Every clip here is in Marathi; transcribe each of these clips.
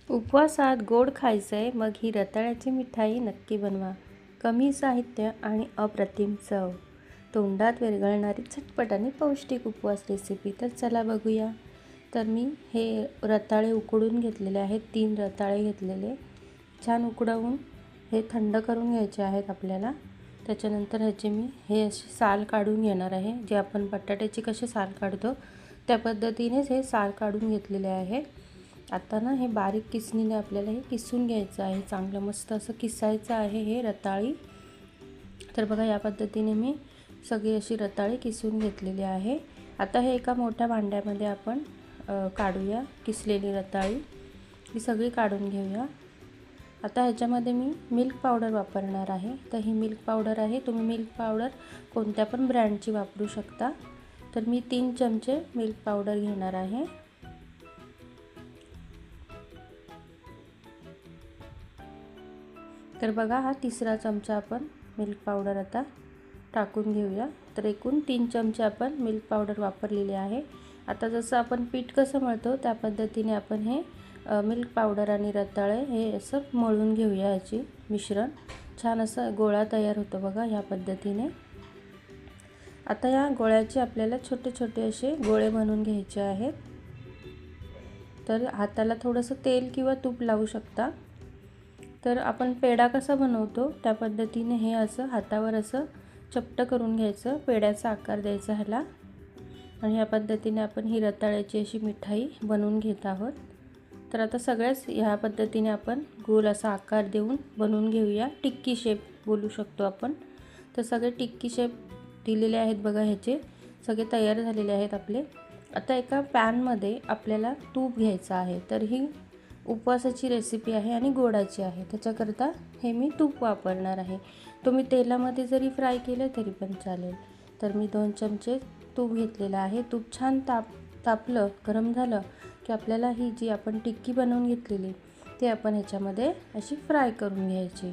उपवासात गोड खायचंय मग ही रताळ्याची मिठाई नक्की बनवा. कमी साहित्य आणि अप्रतिम चव. तोंडात विरघळणारी झटपट आणि पौष्टिक उपवास रेसिपी. तर चला बघूया. तर मी हे रताळे उकडून घेतलेले आहेत. 3 रताळे घेतलेले. छान उकडवून हे थंड करून घ्यायचे आहेत आपल्याला. त्याच्यानंतर ह्याचे मी हे अशी साल काढून घेणार आहे. जे आपण बटाट्याची कशी साल काढतो त्या पद्धतीनेच हे साल काढून घेतलेले आहे. आता ना हे बारीक किसणीने आपल्याला हे किसून घ्यायचं आहे. चांगलं मस्त असं किसायचं आहे हे रताळी. तर बघा या पद्धतीने मी सगळी अशी रताळी किसून घेतलेली आहे. आता हे एका मोठ्या भांड्यामध्ये आपण काढूया किसलेली रताळी. ही सगळी काढून घेऊया. आता ह्याच्यामध्ये मी मिल्क पावडर वापरणार आहे. तर ही मिल्क पावडर आहे. तुम्ही मिल्क पावडर कोणत्या पण ब्रँडची वापरू शकता. तर मी 3 चमचे मिल्क पावडर घेणार आहे. तर बघा हा 3रा चमचा आपण मिल्क पावडर आता टाकून घेऊया. तर एकूण 3 चमचे आपण मिल्क पावडर वापरलेली आहे. आता जसं आपण पीठ कसं मळतो त्या पद्धतीने आपण हे मिल्क पावडर आणि रताळे हे असं मळून घेऊया. याची मिश्रण छान असं गोळा तयार होतो बघा ह्या पद्धतीने. आता या गोळ्याचे आपल्याला छोटे छोटे असे गोळे बनवून घ्यायचे आहेत. तर हाताला थोडंसं तेल किंवा तूप लावू शकता. तर आपण पेढा कसा बनवतो त्या पद्धतीने हे असं हातावर असं चपट करून घ्यायचं. पेढ्याचा आकार द्यायचा ह्याला. आणि ह्या पद्धतीने आपण ही रताळ्याची अशी मिठाई बनवून घेत आहोत. तर आता सगळ्याच ह्या पद्धतीने आपण गोल असा आकार देऊन बनवून घेऊया. टिक्की शेप बोलू शकतो आपण. तर सगळे टिक्की शेप दिलेले आहेत बघा. ह्याचे सगळे तयार झालेले आहेत आपले. आता एका पॅनमध्ये आपल्याला तूप घ्यायचं आहे. तर ही उपवासाची रेसिपी आहे आणि गोडाची आहे. त्याच्याकरता हे मी तूप वापरणार आहे. तुम्ही तेलामध्ये जरी फ्राय केलं तरी पण चालेल. तर मी 2 चमचे तूप घेतलेलं आहे. तूप छान तापलं गरम झालं की आपल्याला ही जी आपण टिक्की बनवून घेतलेली ते आपण ह्याच्यामध्ये अशी फ्राय करून घ्यायची.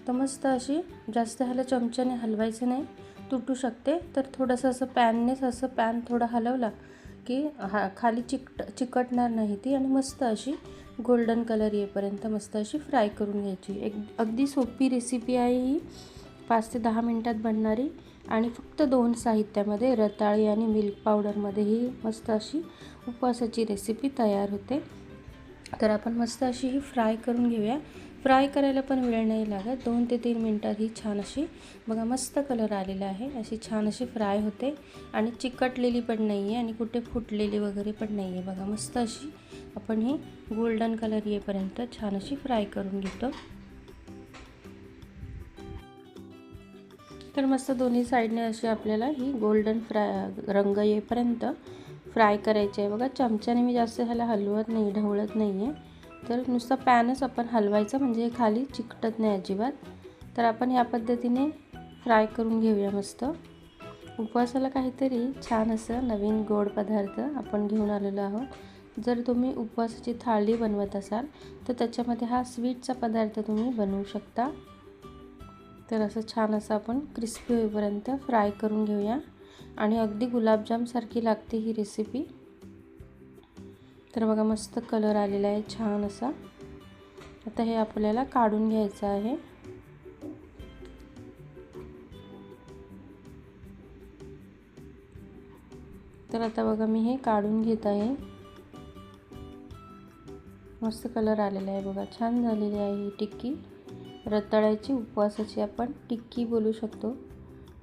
तर मस्त अशी जास्त ह्याला चमच्याने हलवायचं नाही, तुटू शकते. तर थोडंसं असं पॅननेच असं पॅन थोडा हलवला की खाली चिकटणार नाही ती. आणि मस्त अशी गोल्डन कलर येईपर्यंत मस्त अशी फ्राय करून घ्यायची. अगदी सोपी रेसिपी आहे ही. 5 ते 10 मिनटात बनणारी आणि फक्त 2 साहित्यामध्ये रताळी आणि मिल्क पावडरमध्ये ही मस्त अशी उपवासाची रेसिपी तयार होते. तर आपण मस्त अशी ही फ्राय करून घेऊया. फ्राय करायला पण वेळ नाही लागत. 2 ते 3 मिनटात ही छान अशी बघा मस्त कलर आलेला आहे. अशी छान अशी फ्राय होते आणि चिकटलेली पण नाही आहे आणि कुठे फुटलेली वगैरे पण नाही आहे बघा. मस्त अशी आपण ही गोल्डन कलर येईपर्यंत छान अशी फ्राय करून घेतो. तर मस्त दोन्ही साईडने अशी आपल्याला ही गोल्डन रंग येईपर्यंत फ्राय करायचे आहे बघा. चमच्याने मी जास्त ह्याला हलवत नाही, ढवळत नाही आहे. तर नुसतं पॅनच आपण हलवायचं म्हणजे खाली चिकटत नाही अजिबात. तर आपण या पद्धतीने फ्राय करून घेऊया मस्त. उपवासाला काहीतरी छान असं नवीन गोड पदार्थ आपण घेऊन आलेलो आहोत. जर तुम्ही उपवासाची थाळी बनवत असाल तर त्याच्यामध्ये हा स्वीटचा पदार्थ तुम्ही बनवू शकता. तर असं छान असं आपण क्रिस्पी होईपर्यंत फ्राय करून घेऊया. आणि अगदी गुलाबजामसारखी लागते ही रेसिपी. तर बघा मस्त कलर आलेला आहे छान असा. आता हे आपल्याला काढून घ्यायचं आहे. तर आता बघा मी हे काढून घेत आहे. मस्त कलर आलेला आहे बघा. छान झालेली आहे ही टिक्की. रताळ्याची उपवासाची आपण टिक्की बोलू शकतो.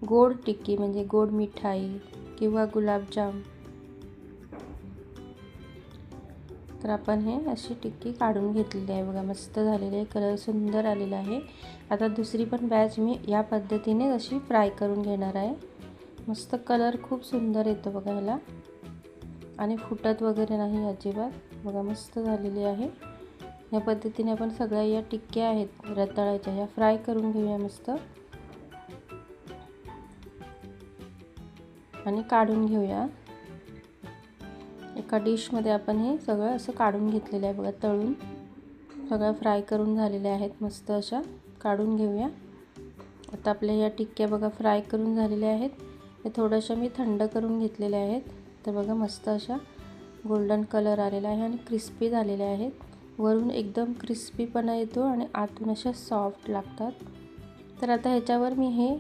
गोड टिक्की म्हणजे गोड मिठाई किंवा गुलाबजाम. तर आपण हे अशी टिक्की काढून घेतलेली आहे बघा. मस्त झालेली आहे. कलर सुंदर आलेला आहे. आता दुसरी पण बॅच मी या पद्धतीने अशी फ्राय करून घेणार आहे. मस्त कलर खूप सुंदर येतो बघा ह्याला आणि फुटत वगैरे नाही अजिबात. बघा मस्त झालेली आहे. या पद्धतीने आपण सगळ्या या टिक्क्या आहेत रताळ्याच्या ह्या फ्राय करून घेऊया मस्त आणि काढून घेऊया. एका डिशमध्ये आपण हे सगळं असं काढून घेतलेलं आहे बघा. तळून सगळं फ्राय करून झालेल्या आहेत. मस्त अशा काढून घेऊया. आता आपल्या या टिक्क्या बघा फ्राय करून झालेल्या आहेत. हे थोड्याशा मी थंड करून घेतलेल्या आहेत. तर बघा मस्त अशा गोल्डन कलर आलेला आहे आणि क्रिस्पी झालेल्या आहेत. वरून एकदम क्रिस्पीपणा येतो आणि आतून अशा सॉफ्ट लागतात. तर आता ह्याच्यावर मी हे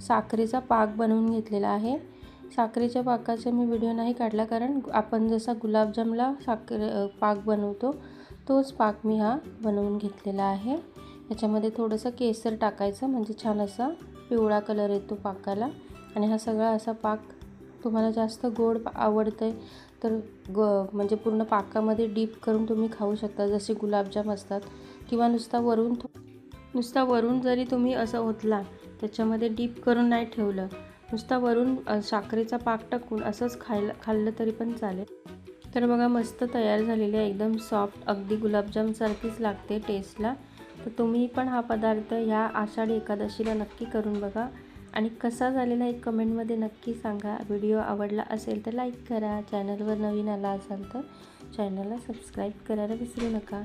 साखरेचा पाक बनवून घेतलेला आहे. साखरेच्या पाकाचा मी व्हिडिओ नाही काढला, कारण आपण जसा गुलाबजामला पाक बनवतो तोच पाक मी हा बनवून घेतलेला आहे. याच्यामध्ये थोडंसं केसर टाकायचं, म्हणजे छान असा पिवळा कलर येतो पाकाला. आणि हा सगळा असा पाक, तुम्हाला जास्त गोड आवडतं आहे तर म्हणजे पूर्ण पाकामध्ये डीप करून तुम्ही खाऊ शकता, जसे गुलाबजाम असतात. किंवा नुसता वरून जरी तुम्ही असं ओतला, त्याच्यामध्ये डीप करून नाही ठेवलं, नुसता वरून साखरेचा पाक टाकून असंच खाल्लं तरी पण चालेल. तर बघा मस्त तयार झालेली आहे, एकदम सॉफ्ट, अगदी गुलाबजामसारखीच लागते टेस्टला. तर तुम्ही पण हा पदार्थ ह्या आषाढी एकादशीला नक्की करून बघा आणि कसा झालेला एक कमेंटमध्ये नक्की सांगा. व्हिडिओ आवडला असेल तर लाईक करा. चॅनलवर नवीन आला असाल तर चॅनलला सबस्क्राईब करायला विसरू नका.